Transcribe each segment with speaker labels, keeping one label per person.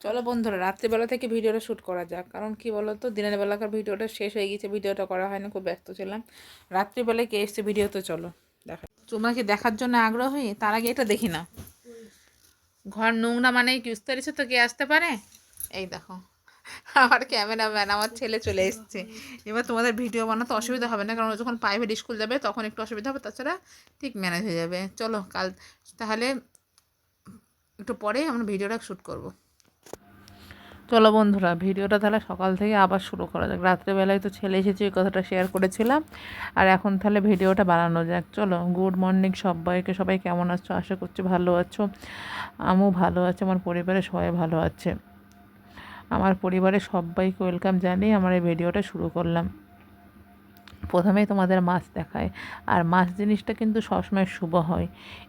Speaker 1: চলো বন্ধুরা, রাত্রিবেলা থেকে ভিডিওটা শ্যুট করা যাক। কারণ কি বলো তো, দিনের বেলাকার ভিডিওটা শেষ হয়ে গেছে, ভিডিওটা করা হয়নি, খুব ব্যস্ত ছিলাম। রাত্রিবেলায় কে এসছে ভিডিও, তো চলো দেখা। তোমরা কি দেখার জন্য আগ্রহী? তার আগে এটা দেখি না। ঘর নোংরা মানেই কি বুঝতে পেরেছো তো কে আসতে পারে? এই দেখো, আমার ক্যামেরাম্যান, আমার ছেলে চলে এসছে। এবার তোমাদের ভিডিও বানাতে অসুবিধা হবে না, কারণ ও যখন প্রাইভেট স্কুল যাবে তখন একটু অসুবিধা হবে, তাছাড়া ঠিক ম্যানেজ হয়ে যাবে। চলো কাল তাহলে একটু পরেই আমরা ভিডিওটা শ্যুট করবো। চলো বন্ধুরা, ভিডিওটা তাহলে সকাল থেকে আবার শুরু করা যাক। রাত্রেবেলায় তো ছেলে এসেছে, ওই কথাটা শেয়ার করেছিলাম। আর এখন তাহলে ভিডিওটা বানানো যাক। চলো, গুড মর্নিং সবাইকে। সবাই কেমন আছো? আশা করছি ভালো আছো। আমিও ভালো আছি, আমার পরিবারের সবাই ভালো আছে। আমার পরিবারের সবাইকে ওয়েলকাম জানিয়ে আমার এই ভিডিওটা শুরু করলাম। প্রথমেই তোমাদের মাছ দেখায়। আর মাছ জিনিসটা কিন্তু সবসময় শুভ হয়,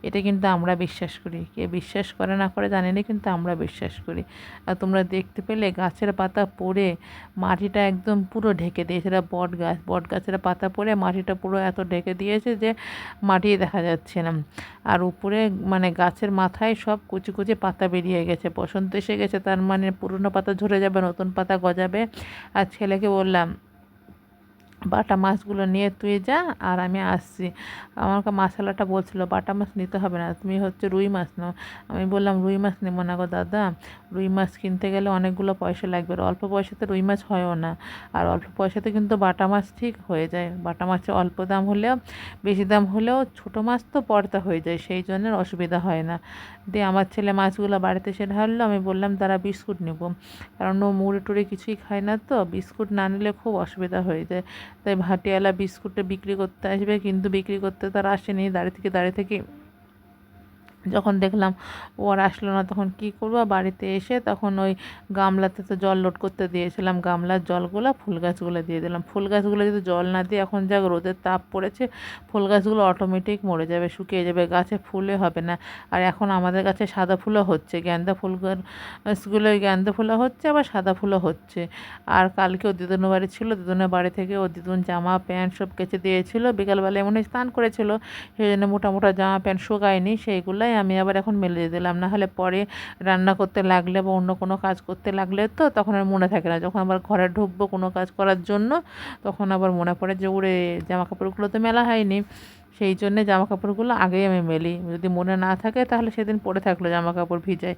Speaker 1: এটা কিন্তু আমরা বিশ্বাস করি। কে বিশ্বাস করে না করে জানি না, কিন্তু আমরা বিশ্বাস করি। আর তোমরা দেখতে পেলে গাছের পাতা পড়ে মাটিটা একদম পুরো ঢেকে দিয়েছে। এটা বট গাছের পাতা পড়ে মাটিটা পুরো এত ঢেকে দিয়েছে যে মাটি দেখা যাচ্ছে না। আর উপরে মানে গাছের মাথায় সব কুচি কুচি পাতা বেরিয়ে গেছে। বসন্ত এসে গেছে, তার মানে পুরনো পাতা ঝরে যাবে, নতুন পাতা গজাবে। আর ছেলেকে বললাম, বাটা মাছগুলো নিয়ে তুই যা, আর আমি আসছি। আমাকে মাছওয়ালাটা বলছিল বাটা মাছ নিতে হবে না, তুমি হচ্ছে রুই মাছ নাও। আমি বললাম রুই মাছ নেবো না গো দাদা, রুই মাছ কিনতে গেলে অনেকগুলো পয়সা লাগবে, আর অল্প পয়সাতে রুই মাছ হয়ও না। আর অল্প পয়সাতে কিন্তু বাটা মাছ ঠিক হয়ে যায়। বাটা মাছে অল্প দাম হলেও, বেশি দাম হলেও ছোটো মাছ তো পর্দা হয়ে যায়, সেই জন্য অসুবিধা হয় না। দিয়ে আমার ছেলে মাছগুলো বাড়িতে এসে ঢাললো। আমি বললাম তারা বিস্কুট নেবো, কারণ ও মুড়ি টুড়ি কিছুই খায় না, তো বিস্কুট না নিলে খুব অসুবিধা হয়ে যায়। তাই ভাটিয়ালা বিস্কুটটা বিক্রি করতে আসবে, কিন্তু বিক্রি করতে তারা আসেনি। দাঁড়িয়ে থেকে যখন দেখলাম ও আর আসলো না, তখন কি করবো, বাড়িতে এসে তখন ওই গামলাতে তো জল লোড করতে দিয়েছিলাম, গামলার জলগুলো ফুল গাছগুলো দিয়ে দিলাম। ফুল গাছগুলো যদি জল না দিয়ে, এখন যা রোদের তাপ পড়েছে, ফুল গাছগুলো অটোমেটিক মরে যাবে, শুকিয়ে যাবে, গাছে ফুলে হবে না। আর এখন আমাদের কাছে সাদা ফুলও হচ্ছে, গাঁদা ফুল গাছগুলো গাঁদা ফুলও হচ্ছে, আবার সাদা ফুলও হচ্ছে। আর কালকেও দিদুনের বাড়ি ছিল, দিদুনের বাড়ি থেকে ও দিদুন জামা প্যান্ট সব কেচে দিয়েছিলো। বিকালবেলা এমনি স্নান করেছিল, সেই জন্য মোটা মোটা জামা প্যান্ট শুকায়নি, সেইগুলাই আমি আবার এখন মেলে দিলাম। না হলে পরে রান্না করতে লাগলে বা অন্য কোনো কাজ করতে লাগলে তো তখন আর মনে থাকে না। যখন আবার ঘরে ঢুকবো কোনো কাজ করার জন্য, তখন আবার মনে পড়ে যে ওরে জামা কাপড়গুলো তো মেলা হয়নি। সেই জন্যে জামা কাপড়গুলো আগেই আমি মেলি, যদি মনে না থাকে তাহলে সেদিন পরে থাকলো জামা কাপড় ভিজায়।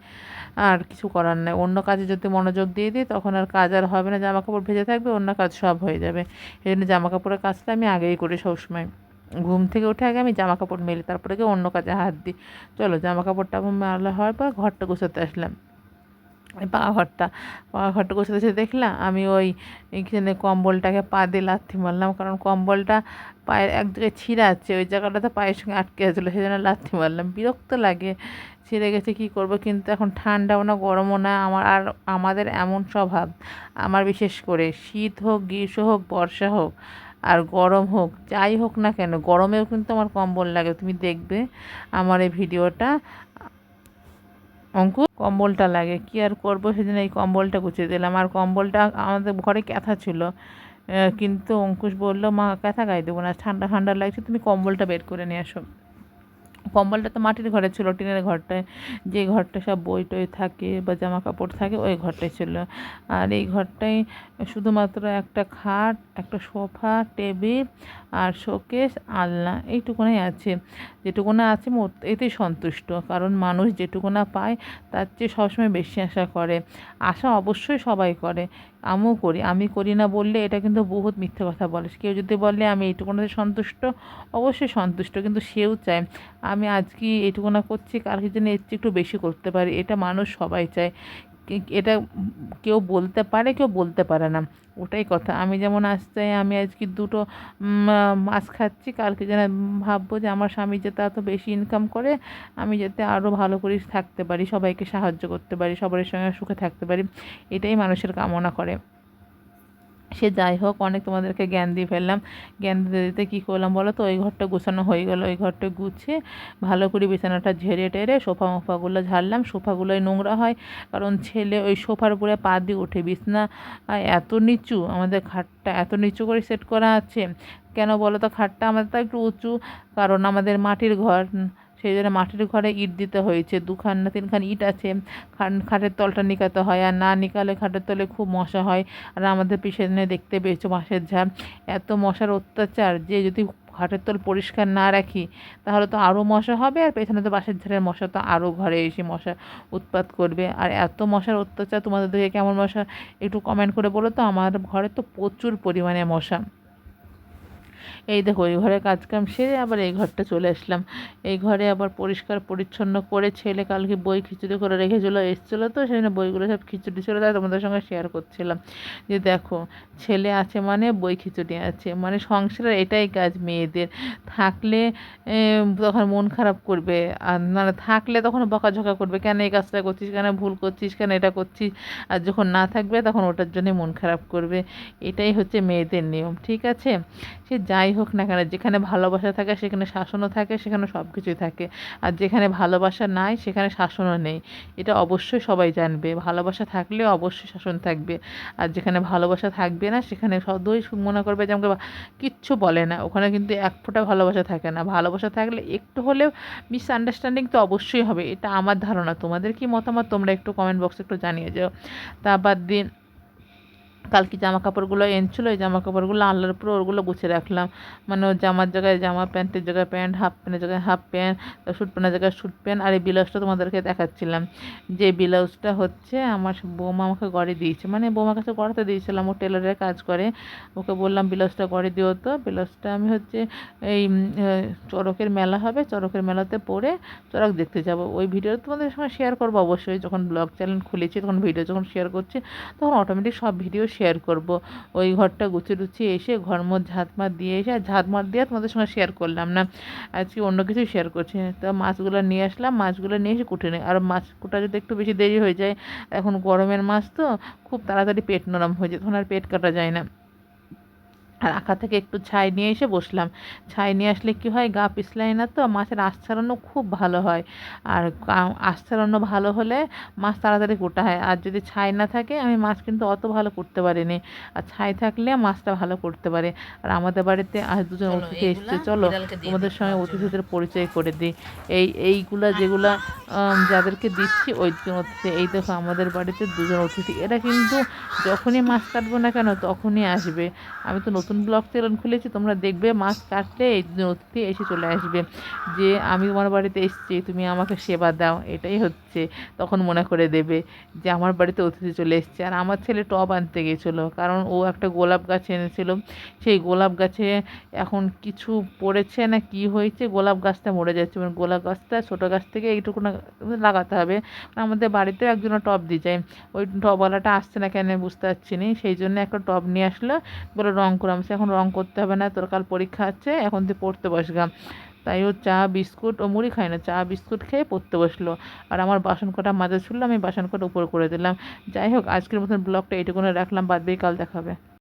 Speaker 1: আর কিছু করার নেই, অন্য কাজে যদি মনোযোগ দিয়ে দিই তখন আর কাজ আর হবে না, জামা কাপড় ভেজে থাকবে, অন্য কাজ সব হয়ে যাবে। এই জন্য জামা কাপড়ের কাজটা আমি আগেই করি সবসময়। ঘুম থেকে উঠে আগে আমি জামা কাপড় মেলি, তারপরে গিয়ে অন্য কাজে হাত দিই। চলো, জামা কাপড়টা মেলা হওয়ার পর ঘরটা গোছাতে আসলাম। ওই পাকা ঘরটা গোছাতে এসে দেখলাম আমি ওই এখানে কম্বলটাকে পা দিয়ে লাথি মারলাম, কারণ কম্বলটা পায়ের এক জায়গায় ছিঁড়ে আছে, ওই জায়গাটাতে পায়ের সঙ্গে আটকে গেছিলো, সেই জন্য লাথি মারলাম। বিরক্ত লাগে, ছিঁড়ে গেছে কী করবো, কিন্তু এখন ঠান্ডাও না গরমও না। আমাদের এমন স্বভাব, আমার বিশেষ করে শীত হোক, গ্রীষ্ম হোক, বর্ষা হোক, আর গরম হোক, যাই হোক না কেন, গরমেও কিন্তু আমার কম্বল লাগে। তুমি দেখবে আমার এই ভিডিওটা, কম্বলটা লাগে, কি আর করবো, সেদিন এই কম্বলটা গুছিয়ে দিলাম। আর কম্বলটা আমাদের ঘরে ক্যাথা ছিল, কিন্তু অঙ্কুশ বললো মা ক্যাথা গায়ে দেবো না, ঠান্ডা ঠান্ডা লাগছে, তুমি কম্বলটা বের করে নিয়ে আসো। কম্বলটা তো মাটির ঘরে ছিল, টিনের ঘরটায়, যে ঘরটা সব বই টই থাকে বা জামা কাপড় থাকে, ওই ঘরটাই ছিল। আর এই ঘরটায় শুধুমাত্র একটা খাট, একটা সোফা, টেবিল আর শোকেস, আলনা, এইটুকুনাই আছে। যেটুকুনা আছে এতেই সন্তুষ্ট, কারণ মানুষ যেটুকুনা পায় তার চেয়ে সবসময় বেশি আশা করে। আশা অবশ্যই সবাই করে, আমিও করি। আমি করি না বললে এটা কিন্তু বহুত মিথ্যে কথা বলে। কেউ যদি বলে আমি এইটুকুনাতে সন্তুষ্ট, অবশ্যই সন্তুষ্ট, কিন্তু সেও চায় আমি আজকে এইটুকুনা করছি, কালকে যেন এর চেয়ে একটু বেশি করতে পারি। এটা মানুষ সবাই চায়। এটা কেউ বলতে পারে, কেউ বলতে পারে না, ওটাই কথা। আমি যেমন আজ চাই আমি আজকে দুটো মাছ খাচ্ছি, কালকে যেন ভাববো যে আমার স্বামী যাতে এত বেশি ইনকাম করে, আমি যাতে আরও ভালো করে থাকতে পারি, সবাইকে সাহায্য করতে পারি, সবার সঙ্গে সুখে থাকতে পারি, এটাই মানুষের কামনা করে। সে যাই হোক, অনেক তোমাদেরকে জ্ঞান দিয়ে ফেললাম। জ্ঞান দিতে দিতে কী করলাম বলো তো, ওই ঘরটা গোছানো হয়ে গেলো। ওই ঘরটা গুছিয়ে ভালো করে বিছানাটা ঝেড়ে টেরে মোফাগুলো ঝাড়লাম। সোফাগুলোই নোংরা হয়, কারণ ছেলে ওই সোফার উপরে পা দিয়ে ওঠে। বিছানা এত নিচু, আমাদের খাটটা এত নিচু করে সেট করা আছে। কেন বলো তো, খাটটা আমাদের তো একটু উঁচু, কারণ আমাদের মাটির ঘর, সেই জন্য মাটির ঘরে ইট দিতে হয়েছে, 2খান না 3খান ইট আছে, খাটের তলটা নিকাতে হয়, আর না নিকালে খাটের তলে খুব মশা হয়। আর আমাদের পিছনে দেখতে পেয়েছো বাঁশের ঝাড়, এত মশার অত্যাচার যে যদি খাটের তল পরিষ্কার না রাখি তাহলে তো আরও মশা হবে, আর পেছনে তো বাঁশের ঝাড়ের মশা তো আরও ঘরে এসে মশা উৎপাত করবে। আর এত মশার অত্যাচার, তোমাদের দিকে কেমন মশা একটু কমেন্ট করে বলো তো। আমার ঘরে তো প্রচুর পরিমাণে মশা। এই দেখো ওই ঘরে কাজকাম সেরে আবার এই ঘরটা চলে আসলাম। এই ঘরে আবার পরিষ্কার পরিচ্ছন্ন করে ছেলে কালকে বই খিচুড়ি করে রেখেছিলো, এসেছিলো তো সেই জন্য বইগুলো সব খিচুড়ি ছিল, তাই তোমাদের সঙ্গে শেয়ার করছিলাম যে দেখো ছেলে আছে মানে বই খিচুড়ি আছে, মানে সংসারের এটাই কাজ মেয়েদের। থাকলে তখন মন খারাপ করবে, আর না থাকলে তখন বকাঝকা করবে, কেন এই কাজটা করছিস, কেন ভুল করছিস, কেন এটা করছিস। আর যখন না থাকবে তখন ওটার জন্যে মন খারাপ করবে। এটাই হচ্ছে মেয়েদের নিয়ম, ঠিক আছে। সে যাই হোক না কেন, যেখানে ভালোবাসা থাকে সেখানে শাসনও থাকে, সেখানে সব কিছুই থাকে। আর যেখানে ভালোবাসা নাই সেখানে শাসনও নেই, এটা অবশ্যই সবাই জানবে। ভালোবাসা থাকলে অবশ্যই শাসন থাকবে, আর যেখানে ভালোবাসা থাকবে না সেখানে সদয় মনে করবে যে আমাকে কিচ্ছু বলে না, ওখানে কিন্তু এক ফোঁটা ভালোবাসা থাকে না। ভালোবাসা থাকলে একটু হলেও মিসআন্ডারস্ট্যান্ডিং তো অবশ্যই হবে, এটা আমার ধারণা। তোমাদের কি মতামত তোমরা একটু কমেন্ট বক্সে একটু জানিয়ে যাও। তা বাদ দিন কালকে জামা কাপড়গুলো এনেছিলো, এই জামা কাপড়গুলো আনলার পরে ওগুলো গুছিয়ে রাখলাম, মানে ওর জামার জায়গায় জামা, প্যান্টের জায়গায় প্যান্ট, হাফ প্যান্টের জায়গায় হাফ প্যান্ট, স্যুট প্যান্টের জায়গায় স্যুট প্যান্ট। আর এই ব্লাউজটা তোমাদেরকে দেখাচ্ছিলাম, যে ব্লাউজটা হচ্ছে আমার বৌমা আমাকে গড়ে দিয়েছে, মানে বৌমার কাছে গড়াতে দিয়েছিলাম, ও টেলারের কাজ করে, ওকে বললাম ব্লাউজটা গড়ে দিও। তো ব্লাউজটা আমি হচ্ছে এই চড়কের মেলা হবে, চড়কের মেলাতে পরে চড়ক দেখতে যাব, ওই ভিডিও তোমাদের সঙ্গে শেয়ার করবো অবশ্যই। যখন ব্লগ চ্যানেল খুলেছি তখন ভিডিও যখন শেয়ার করছি তখন অটোমেটিক সব ভিডিও শেয়ার করব। ওই ঘরটা গুছিয়ে টুছিয়ে এসে ঘরমোর ঝাঁটমার দিয়ে এসে, আর ঝাঁটমার দিয়ে তোমাদের সঙ্গে শেয়ার করলাম না, আজকে অন্য কিছুই শেয়ার করছি। তো মাছগুলো নিয়ে আসলাম, মাছগুলো নিয়ে এসে কুটে নিই। আর মাছ কুটা যদি একটু বেশি দেরি হয়ে যায়, এখন গরমের মাছ তো খুব তাড়াতাড়ি পেট নরম হয়ে যায়, তখন আর পেট কাটা যায় না। আর আঁকা থেকে একটু ছাই নিয়ে এসে বসলাম, ছাই নিয়ে আসলে কী হয়, গা পিছলায় না, তো মাছের আঁশ ছাড়ানো খুব ভালো হয়। আর আঁশ ছাড়ানো ভালো হলে মাছ তাড়াতাড়ি কোটা হয়। আর যদি ছাই না থাকে আমি মাছ কিন্তু অত ভালো করতে পারিনি, আর ছাই থাকলে মাছটা ভালো করতে পারে। আর আমাদের বাড়িতে আজ দুজন অতিথি এসছে, চলো তোমাদের সঙ্গে অতিথিদের পরিচয় করে দিই। এইগুলা যেগুলা যাদেরকে দিচ্ছি ওই দুজন অতিথি। এই দেখো আমাদের বাড়িতে দুজন অতিথি, এরা কিন্তু যখনই মাছ কাটবো না কেন তখনই আসবে। আমি তো নতুন ব্লগ চ্যানেল খুলেছি, তোমরা দেখবে মাছ কাটলে এই দুজন অতিথি এসে চলে আসবে, যে আমি তোমার বাড়িতে এসেছি, তুমি আমাকে সেবা দাও, এটাই হচ্ছে। তখন মনে করে দেবে যে আমার বাড়িতে অতিথি চলে এসছে। আর আমার ছেলে টব আনতে গিয়েছিলো, কারণ ও একটা গোলাপ গাছ এনেছিল, সেই গোলাপ গাছে এখন কিছু পড়েছে না কি হয়েছে, গোলাপ গাছটা মরে যাচ্ছে। মানে গোলাপ গাছটা ছোটো গাছ থেকে এইটুকু লাগাতে হবে, আমাদের বাড়িতেও একজনের টব দিয়ে যায়, ওই টবওয়ালাটা আসছে না কেন বুঝতে পারছি না, সেই জন্য একটা টব নিয়ে আসলো, বলে রঙ করাম। সে এখন রঙ করতে হবে না, তোর কাল পরীক্ষা আছে, এখন তুই পড়তে বসগাম। তাই ও চা বিস্কুট ও মুড়ি খায় না, চা বিস্কুট খেয়ে পড়তে বসলো। আর আমার বাসন কটা মাজা ছিল, আমি বাসন কটা উপর করে দিলাম। যাই হোক আজকের মতন ব্লগটা এইটুকুনে রাখলাম, বাদ দিয়ে কাল দেখাবে।